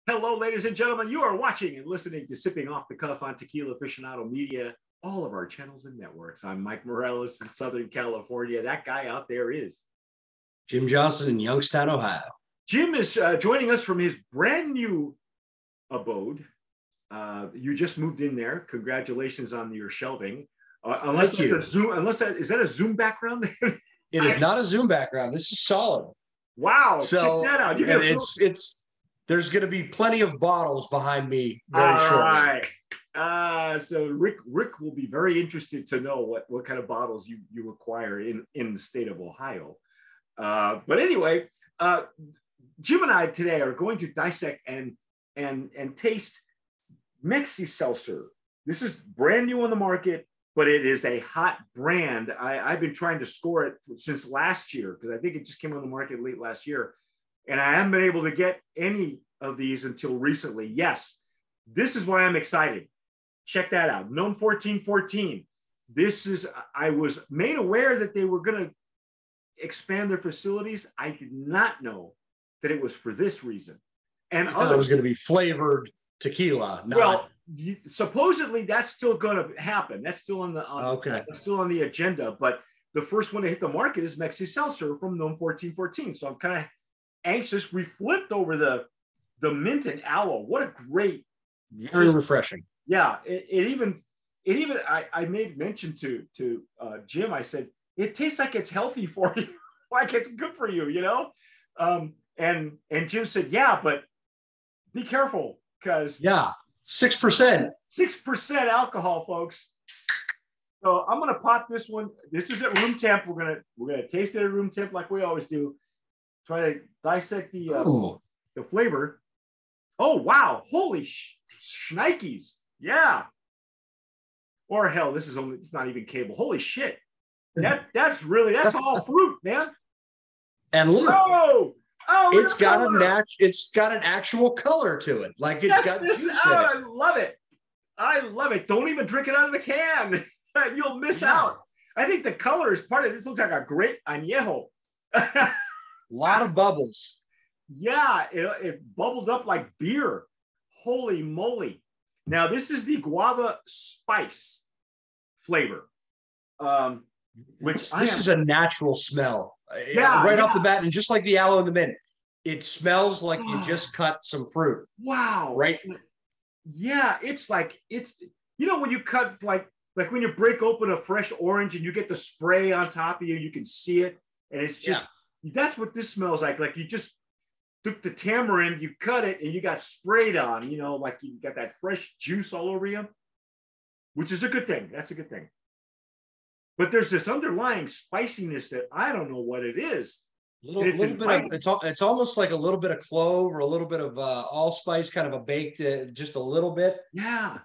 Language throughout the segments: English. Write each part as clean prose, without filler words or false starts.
Hello, ladies and gentlemen. You are watching and listening to Sipping Off the Cuff on Tequila Aficionado Media, all of our channels and networks. I'm Mike Morales in Southern California. That guy out there is Jim Johnson in Youngstown, Ohio. Jim is joining us from his brand new abode. You just moved in there. Congratulations on your shelving. Unless that's a Zoom, is that a Zoom background? It is not a Zoom background. This is solid. Wow. So check that out. There's going to be plenty of bottles behind me very shortly. Right. So Rick will be very interested to know what kind of bottles you acquire in the state of Ohio. But anyway, Jim and I today are going to dissect and taste MexiSeltzer. This is brand new on the market, but it is a hot brand. I've been trying to score it since last year because I think it just came on the market late last year. And I haven't been able to get any of these until recently. Yes, this is why I'm excited. Check that out. Gnome 1414. I was made aware that they were going to expand their facilities. I did not know that it was for this reason. And I thought it was going to be flavored tequila. Well, supposedly that's still going to happen. That's still that's still on the agenda. But the first one to hit the market is MexiSeltzer from Gnome 1414. So I'm kind of anxious. We flipped over the mint and aloe. What a great, very refreshing. Yeah, I made mention to Jim. I said it tastes like it's healthy for you, like it's good for you, you know. And Jim said, yeah, but be careful because 6% alcohol, folks. So I'm gonna pop this one. This is at room temp. We're gonna taste it at room temp like we always do. Try to dissect the flavor. Oh wow! Holy shnikes! Yeah. Or hell, it's not even cable. Holy shit! That's all fruit, man. And look, it's got an actual color to it. Like it's got juice in it. I love it. I love it. Don't even drink it out of the can. You'll miss out. I think the color is part of this. Looks like a great añejo. A lot of bubbles. Yeah, it bubbled up like beer. Holy moly. Now, this is the Guava Spice flavor. This is a natural smell. Right off the bat, and just like the aloe and the mint, it smells like you just cut some fruit. Wow. Right? Yeah, it's when you cut like when you break open a fresh orange and you get the spray on top of you can see it. And it's just, that's what this smells like. Like you just took the tamarind, you cut it, and you got sprayed on, like you got that fresh juice all over you, which is a good thing. That's a good thing. But there's this underlying spiciness that I don't know what it is. It's almost like a little bit of clove or a little bit of allspice, kind of a baked, just a little bit. Yeah.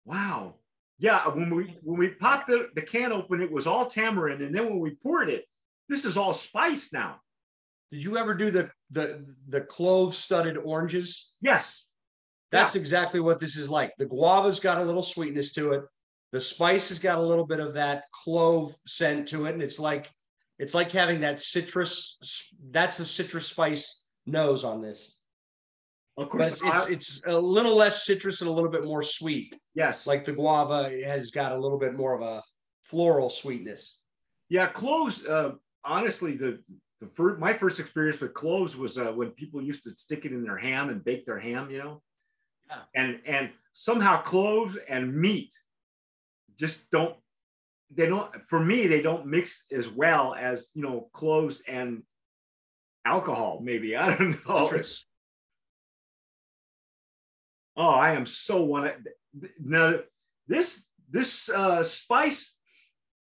Wow. Yeah, when we popped the can open, it was all tamarind, and then when we poured it, this is all spice now. Did you ever do the clove-studded oranges? Yes. That's exactly what this is like. The guava's got a little sweetness to it. The spice has got a little bit of that clove scent to it, and it's like having that citrus. That's the citrus spice nose on this. Of course, but it's a little less citrus and a little bit more sweet. Yes, like the guava has got a little bit more of a floral sweetness. Yeah, cloves. Honestly, my first experience with cloves was when people used to stick it in their ham and bake their ham. Yeah. And somehow cloves and meat just don't. They don't. For me, they don't mix as well as cloves and alcohol. Maybe I don't know. Citrus. Oh, I am so now this spice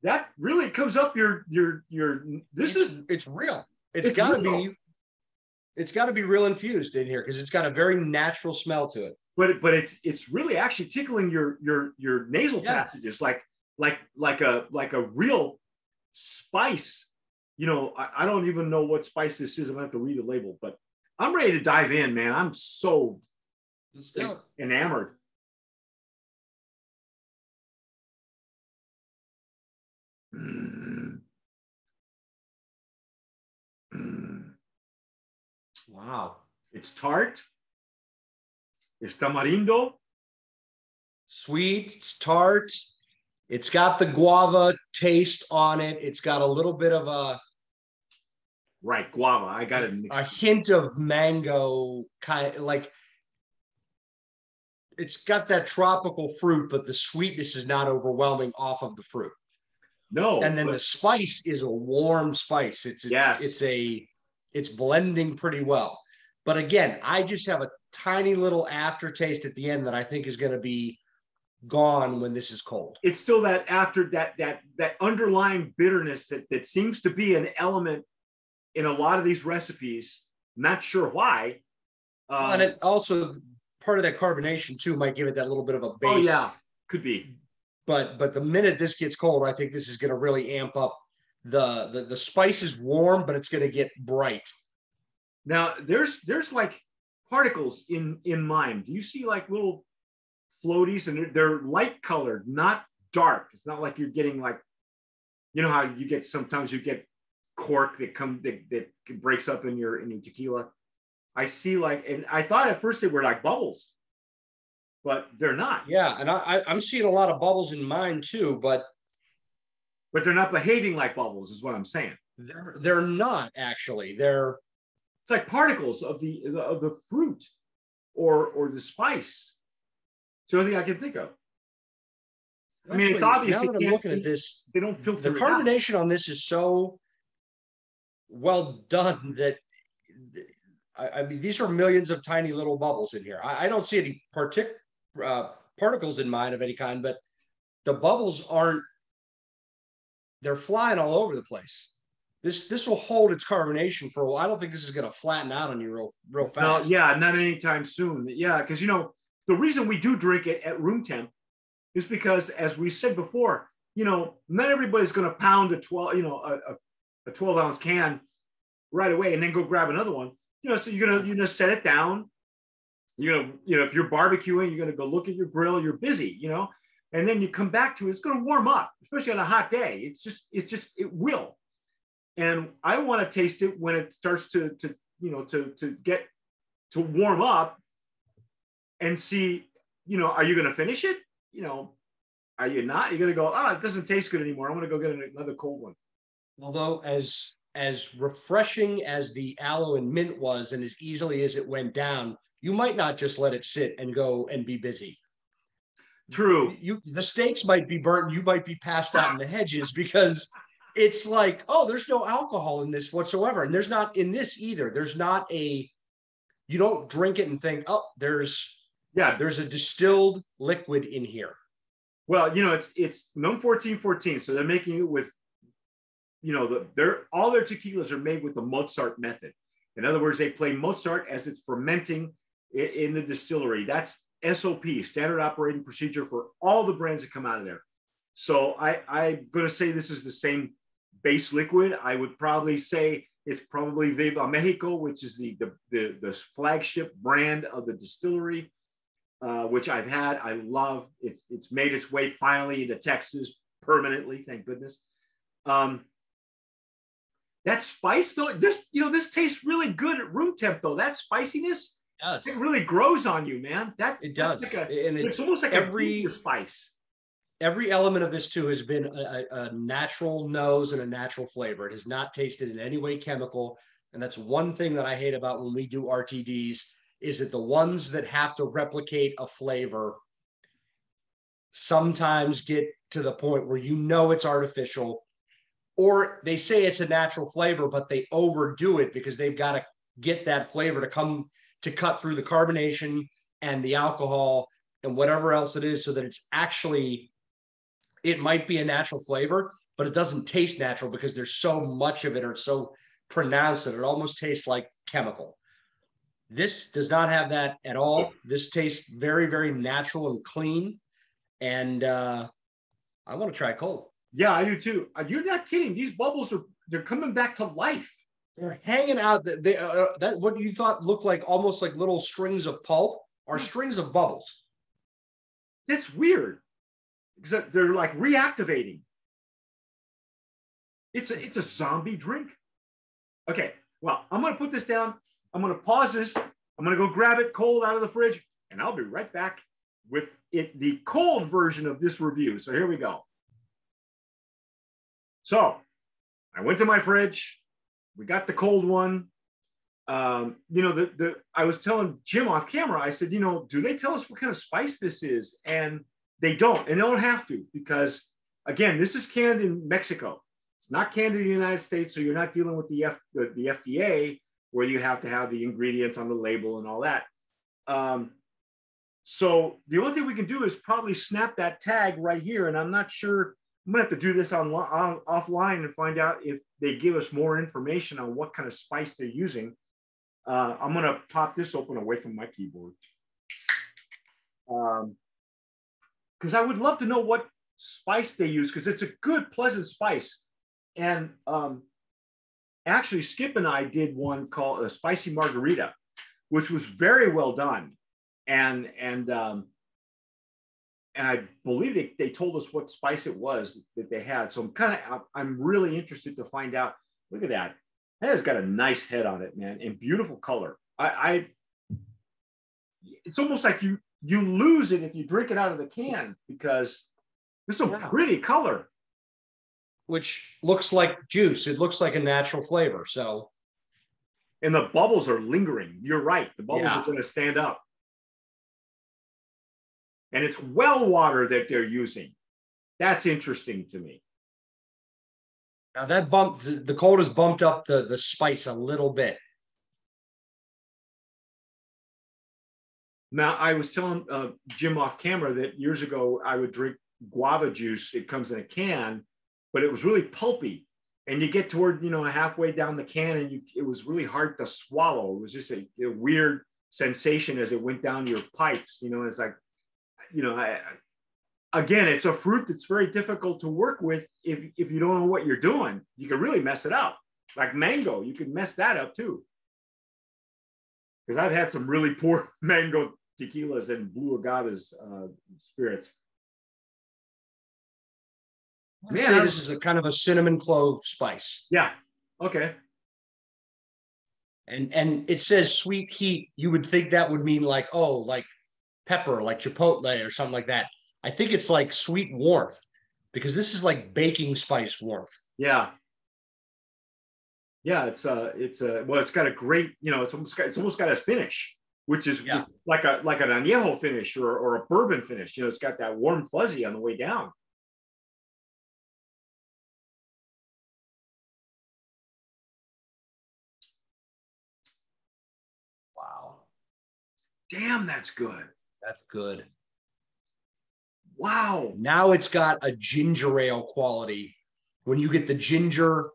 that really comes up your it's real. It's got to be real infused in here because it's got a very natural smell to it. But it's really actually tickling your nasal passages like a real spice. I don't even know what spice this is. I'm gonna have to read the label, but I'm ready to dive in, man. I'm so enamored. Wow. It's tart. It's tamarindo. Sweet, it's tart. It's got the guava taste on it. It's got a little bit of Right, guava. I got it a mixed. hint of mango, kind of like it's got that tropical fruit, but the sweetness is not overwhelming off of the fruit. No, And then the spice is a warm spice. yes. It's blending pretty well. But again, I just have a tiny little aftertaste at the end that I think is going to be gone when this is cold. It's still that after that underlying bitterness that seems to be an element in a lot of these recipes. Not sure why. And it also part of that carbonation too might give it that little bit of a base. Oh yeah, could be. But the minute this gets cold, I think this is going to really amp up the spice is warm, but it's going to get bright. Now there's like particles in mine. Do you see like little floaties, and they're light colored, not dark? It's not like you're getting like, you know how you get sometimes you get cork that breaks up in your tequila. I see like, and I thought at first they were like bubbles, but they're not. Yeah, and I'm seeing a lot of bubbles in mine too, but they're not behaving like bubbles, is what I'm saying. They're not actually. It's like particles of the fruit or the spice. It's the only thing I can think of. Actually, I mean, it's obvious. Now that I'm looking at this, they don't filter. The carbonation on this is so well done that I mean, these are millions of tiny little bubbles in here. I don't see any particles in mine of any kind, but the bubbles aren't. They're flying all over the place. This will hold its carbonation for a while. I don't think this is going to flatten out on you real fast. No, yeah, not anytime soon. Yeah, because the reason we do drink it at room temp is because, as we said before, not everybody's going to pound a 12-ounce can right away and then go grab another one. So you're gonna set it down. If you're barbecuing, you're gonna go look at your grill. You're busy, and then you come back to it. It's gonna warm up, especially on a hot day. It will. And I want to taste it when it starts to get to warm up, and see, are you gonna finish it? Are you not? You're gonna go, it doesn't taste good anymore. I'm gonna go get another cold one. Although as refreshing as the aloe and mint was, and as easily as it went down, you might not just let it sit and go and be busy. True. The steaks might be burnt. You might be passed out in the hedges because it's like, there's no alcohol in this whatsoever. And there's not in this either. There's not you don't drink it and think, there's a distilled liquid in here. Well, it's known 1414. So they're making it with, all their tequilas are made with the Mozart method. In other words, they play Mozart as it's fermenting in the distillery. That's SOP, standard operating procedure, for all the brands that come out of there. So I'm going to say this is the same base liquid. I would probably say it's probably Viva Mexico, which is the flagship brand of the distillery, which I've had. I love. It's made its way finally into Texas permanently, thank goodness. That spice, though, this tastes really good at room temp, though. That spiciness, it really grows on you, man. It does. It's almost like every spice. Every element of this too has been a natural nose and a natural flavor. It has not tasted in any way chemical, and that's one thing that I hate about when we do RTDs, is that the ones that have to replicate a flavor sometimes get to the point where it's artificial. Or they say it's a natural flavor, but they overdo it because they've got to get that flavor to cut through the carbonation and the alcohol and whatever else it is, so that it might be a natural flavor, but it doesn't taste natural because there's so much of it, or it's so pronounced that it almost tastes like chemical. This does not have that at all. This tastes very, very natural and clean. And I want to try it cold. Yeah, I do too. You're not kidding. These bubbles they're coming back to life. They're hanging out. That what you thought looked like almost like little strings of pulp are strings of bubbles. That's weird, because they're like reactivating. It's a zombie drink. Okay, well, I'm going to put this down. I'm going to pause this. I'm going to go grab it cold out of the fridge, and I'll be right back with it, the cold version of this review. So here we go. So I went to my fridge. We got the cold one. I was telling Jim off camera, I said, do they tell us what kind of spice this is? And they don't, and they don't have to, because again, this is canned in Mexico. It's not canned in the United States. So you're not dealing with the FDA, where you have to have the ingredients on the label and all that. So the only thing we can do is probably snap that tag right here. And I'm not sure, I'm gonna have to do this offline and find out if they give us more information on what kind of spice they're using. I'm gonna pop this open away from my keyboard. Because I would love to know what spice they use, because it's a good, pleasant spice. And actually, Skip and I did one called a spicy margarita, which was very well done. And I believe they told us what spice it was that they had. So I'm really interested to find out. Look at that. That has got a nice head on it, man, and beautiful color. It's almost like you lose it if you drink it out of the can, because it's a pretty color. Which looks like juice. It looks like a natural flavor. So, and the bubbles are lingering. You're right. The bubbles are going to stand up. And it's well water that they're using. That's interesting to me. Now that the cold has bumped up the spice a little bit. Now, I was telling Jim off camera that years ago I would drink guava juice. It comes in a can, but it was really pulpy. And you get toward, halfway down the can, and it was really hard to swallow. It was just a weird sensation as it went down your pipes. It's like, again, it's a fruit that's very difficult to work with if you don't know what you're doing. You can really mess it up. Like mango, you can mess that up too. Because I've had some really poor mango tequilas and blue agaves spirits. I'd say this is a kind of a cinnamon clove spice. Yeah. Okay. And it says sweet heat. You would think that would mean like pepper, like chipotle or something like that. I think it's like sweet warmth, because this is like baking spice warmth. Yeah. Yeah, it's got a great, it's almost got a finish, which is like an añejo finish or a bourbon finish. It's got that warm fuzzy on the way down. Wow. Damn, that's good. That's good. Wow. Now it's got a ginger ale quality. When you get the ginger,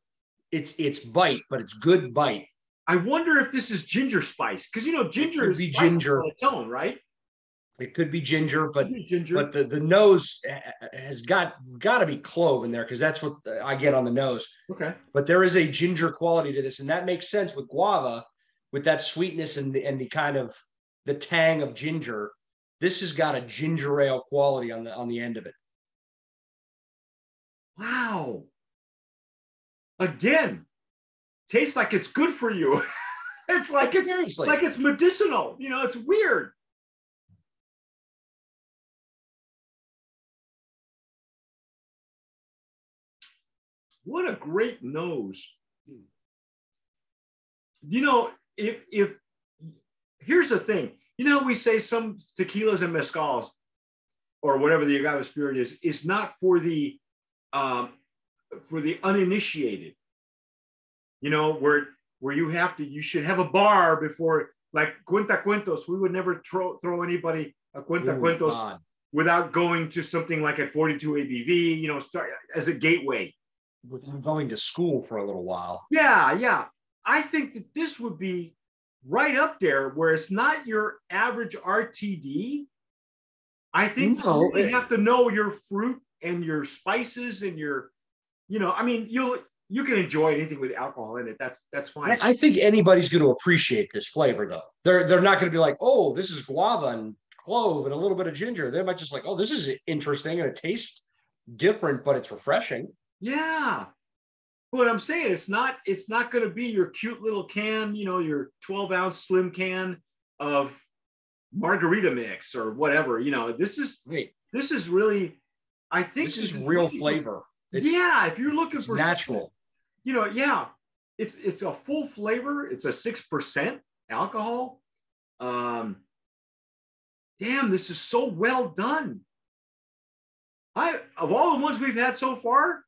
it's bite, but it's good bite. I wonder if this is ginger spice, because ginger is ginger on its own, right? It could be ginger, but the nose has got to be clove in there, because that's what I get on the nose. Okay. But there is a ginger quality to this, and that makes sense with guava, with that sweetness and the kind of the tang of ginger. This has got a ginger ale quality on the end of it. Wow. Again, tastes like it's good for you. It's like it's medicinal. It's weird. What a great nose. If here's the thing, we say some tequilas and mezcals or whatever the agave spirit is not for the uninitiated, where you should have a bar before, like cuentacuentos. We would never throw anybody a cuentacuentos without going to something like at 42 ABV, start as a gateway. Without going to school for a little while. Yeah. I think that this would be right up there, where it's not your average RTD. I think you have to know your fruit and your spices and your, you can enjoy anything with alcohol in it. That's fine. I think anybody's going to appreciate this flavor, though. They're not going to be like, oh, this is guava and clove and a little bit of ginger. They might just like, oh, this is interesting and it tastes different, but it's refreshing. Yeah. what I'm saying, it's not going to be your cute little can, your 12-ounce slim can of margarita mix or whatever. This is really, I think this is real flavor. If you're looking for natural, it's a full flavor. It's a 6% alcohol. Damn, this is so well done. Of all the ones we've had so far,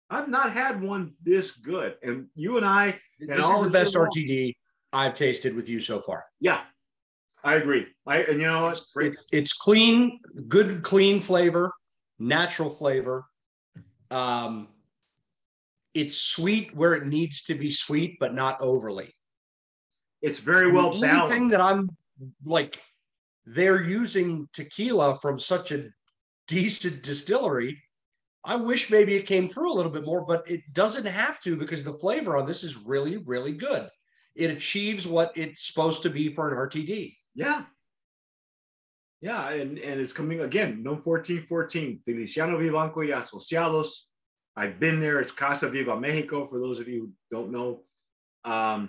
I've not had one this good. And you and I, this is the best RTD I've tasted with you so far. Yeah, I agree. And you know what? It's clean, good, clean flavor, natural flavor. It's sweet where it needs to be sweet, but not overly. It's very well balanced. The only thing that I'm like, they're using tequila from such a decent distillery. I wish maybe it came through a little bit more, but it doesn't have to, because the flavor on this is really, really good. It achieves what it's supposed to be for an RTD. Yeah. Yeah, and it's coming again, No 1414, Feliciano Vivanco y Asociados. I've been there. It's Casa Viva Mexico, for those of you who don't know. A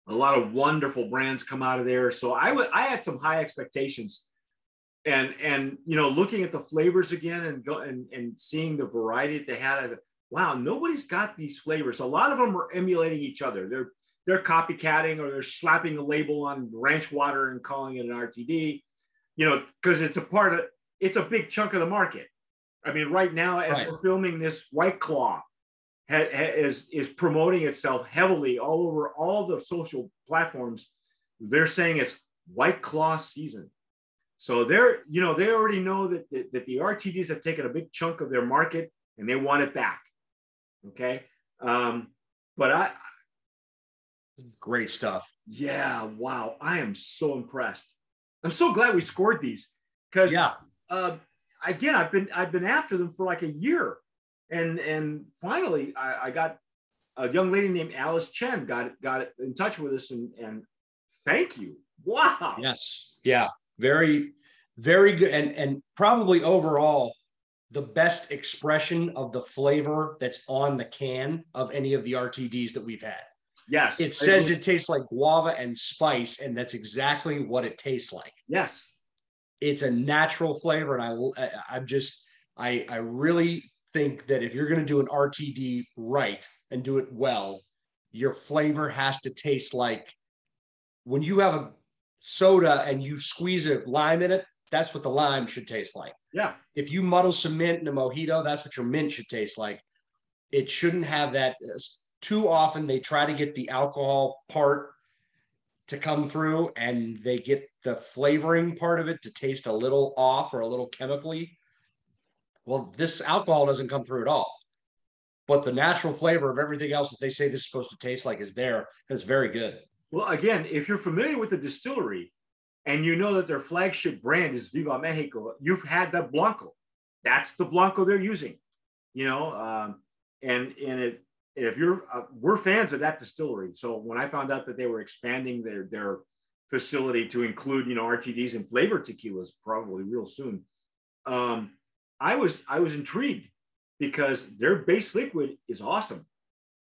lot of wonderful brands come out of there. So I had some high expectations. And looking at the flavors again and seeing the variety that they had, wow, nobody's got these flavors. A lot of them are emulating each other. They're copycatting, or they're slapping a label on ranch water and calling it an RTD, because it's a big chunk of the market. I mean, right now, as we're filming this, White Claw is promoting itself heavily all over all the social platforms. They're saying it's White Claw season. So they already know that the RTDs have taken a big chunk of their market and they want it back. Okay. But great stuff. Yeah. Wow. I am so impressed. I'm so glad we scored these, because again, I've been after them for like a year. And finally I got a young lady named Alice Chen got in touch with us, and thank you. Wow. Yes. Yeah. Very, very good. And probably overall the best expression of the flavor that's on the can of any of the RTDs that we've had. Yes. It says it tastes like guava and spice, and that's exactly what it tastes like. Yes. It's a natural flavor. And I really think that if you're going to do an RTD right and do it well, your flavor has to taste like when you have a soda and you squeeze a lime in it, that's what the lime should taste like. Yeah. If you muddle some mint in a mojito, that's what your mint should taste like. It shouldn't have that. Too often they try to get the alcohol part to come through, and they get the flavoring part of it to taste a little off or a little chemically. Well, this alcohol doesn't come through at all, but the natural flavor of everything else that they say this is supposed to taste like is there, and it's very good. Well, again, if you're familiar with the distillery and you know that their flagship brand is Viva Mexico, you've had that Blanco. That's the Blanco they're using, if you're, we're fans of that distillery. So when I found out that they were expanding their facility to include, RTDs and flavored tequilas probably real soon, I was intrigued, because their base liquid is awesome.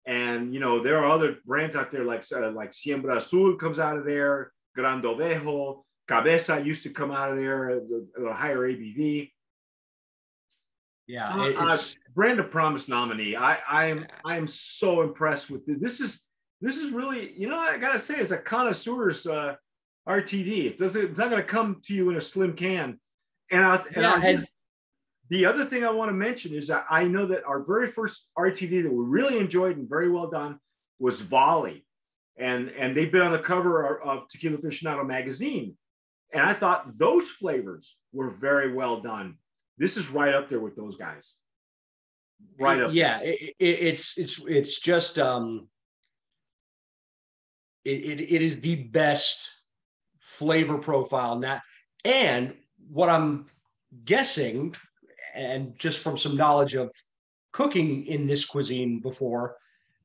And, there are other brands out there like Siembra Azul comes out of there, Grande Ovejo, Cabeza used to come out of there at a higher ABV. Yeah, it's brand of promise nominee. I am so impressed with it. This is really, I gotta say, it's a connoisseur's RTD. It's not gonna come to you in a slim can. And the other thing I want to mention is that I know that our very first RTD that we really enjoyed and very well done was Volley, and they've been on the cover of Tequila Aficionado magazine, and I thought those flavors were very well done. This is right up there with those guys. Right up. Yeah, it's just it is the best flavor profile in that. And what I'm guessing, and just from some knowledge of cooking in this cuisine before,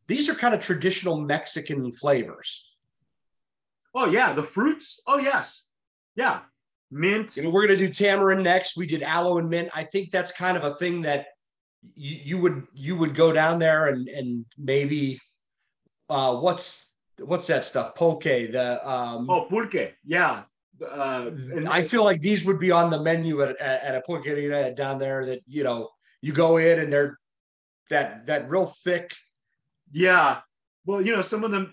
these are kind of traditional Mexican flavors. Oh yeah, the fruits. Oh yes, yeah. Mint. We're going to do tamarind next. We did aloe and mint. I think that's kind of a thing that you would go down there and maybe what's that stuff? Pulque. Pulque. Yeah. I feel like these would be on the menu at a pulqueria down there that, you know, you go in and they're that real thick. Yeah. Well, you know, some of them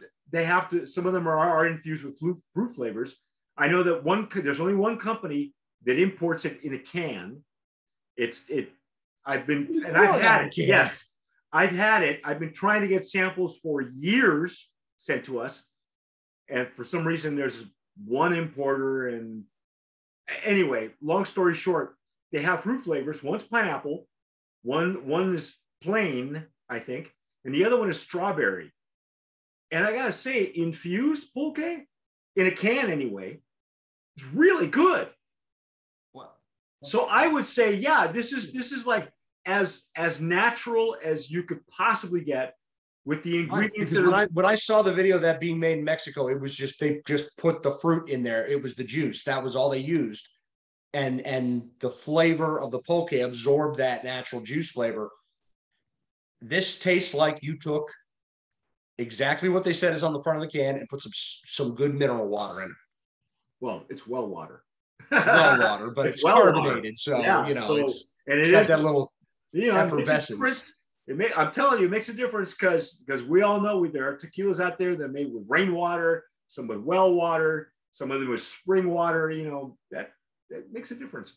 some of them are infused with fruit flavors. I know that there's only one company that imports it in a can. I've had it. Yes, I've had it. I've been trying to get samples for years sent to us. And for some reason, there's one importer. And anyway, long story short, they have fruit flavors. One's pineapple, one is plain, I think, and the other one is strawberry. And I gotta say, infused pulque in a can anyway, is really good. Wow. So I would say, yeah, this is like as natural as you could possibly get with the ingredients. When I saw the video of that being made in Mexico, it was just they just put the fruit in there. It was the juice. That was all they used. And the flavor of the pulque absorbed that natural juice flavor. This tastes like you took exactly what they said is on the front of the can and put some good mineral water in it. Well, it's well water. Well water, but it's carbonated. Water. So, yeah, you know, it's got that little effervescence. I'm telling you, it makes a difference because we all know there are tequilas out there that are made with rainwater, some with well water, some of them with spring water. You know, that makes a difference.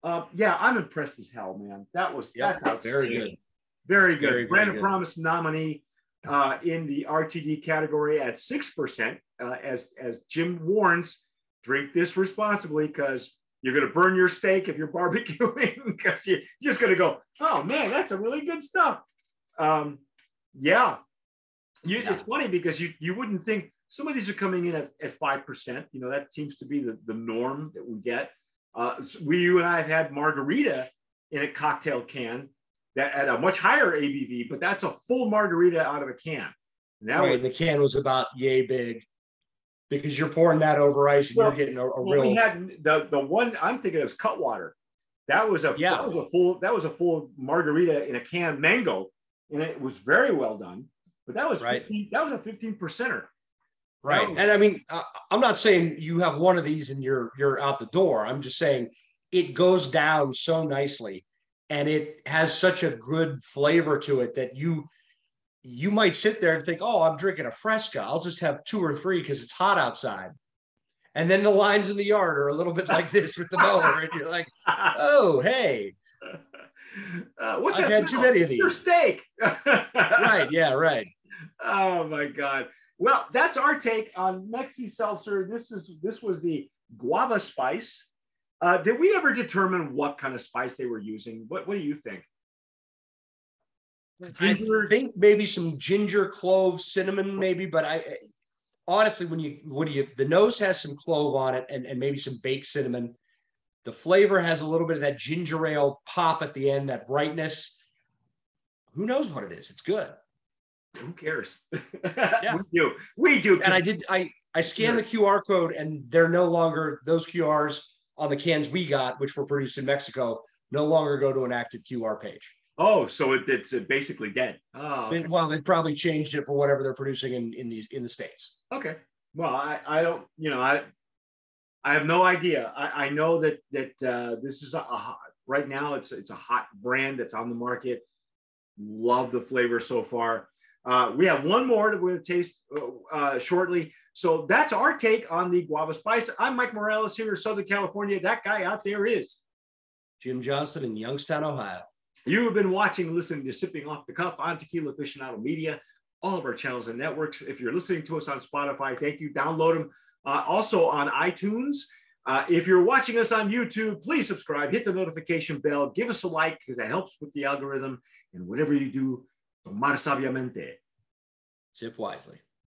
Yeah, I'm impressed as hell, man. That's very good. Very good. Brand of Promise nominee in the RTD category at 6%. As Jim warns, drink this responsibly because you're going to burn your steak if you're barbecuing because you're just going to go, oh man, that's a really good stuff. It's funny because you wouldn't think some of these are coming in at 5%. You know, that seems to be the norm that we get. You and I have had margarita in a cocktail can that at a much higher ABV, but that's a full margarita out of a can. And the can was about yay big because you're pouring that over ice and you're getting a real. We had the one I'm thinking of is Cutwater. That was a full margarita in a can, mango, and it was very well done. But that was right. That was a 15%er. Right. And I mean, I'm not saying you have one of these and you're out the door. I'm just saying it goes down so nicely and it has such a good flavor to it that you might sit there and think, oh, I'm drinking a Fresca. I'll just have 2 or 3 because it's hot outside. And then the lines in the yard are a little bit like this with the mower. And you're like, oh, hey. I've had too many of these. Your steak. Right. Yeah, right. Oh, my God. Well, that's our take on MexiSeltzer. This was the Guava Spice. Did we ever determine what kind of spice they were using? What do you think? Ginger? I think maybe some ginger, clove, cinnamon, maybe. But honestly, the nose has some clove on it and maybe some baked cinnamon. The flavor has a little bit of that ginger ale pop at the end, that brightness. Who knows what it is? It's good. Who cares? Yeah. We do. And I scanned the QR code and they're no longer, those QRs on the cans we got, which were produced in Mexico, no longer go to an active QR page. Oh, so it's basically dead. Oh, okay. Well, they probably changed it for whatever they're producing in the States. Okay. Well, I don't, I have no idea. I know that this is right now it's a hot brand that's on the market. Love the flavor so far. We have one more that we're going to taste shortly. So that's our take on the Guava Spice. I'm Mike Morales here in Southern California. That guy out there is Jim Johnson in Youngstown, Ohio. You have been watching and listening to Sipping Off the Cuff on Tequila Aficionado Media, all of our channels and networks. If you're listening to us on Spotify, thank you. Download them. Also on iTunes. If you're watching us on YouTube, please subscribe, hit the notification bell, give us a like because that helps with the algorithm. And whatever you do, tomar sabiamente. Sip wisely.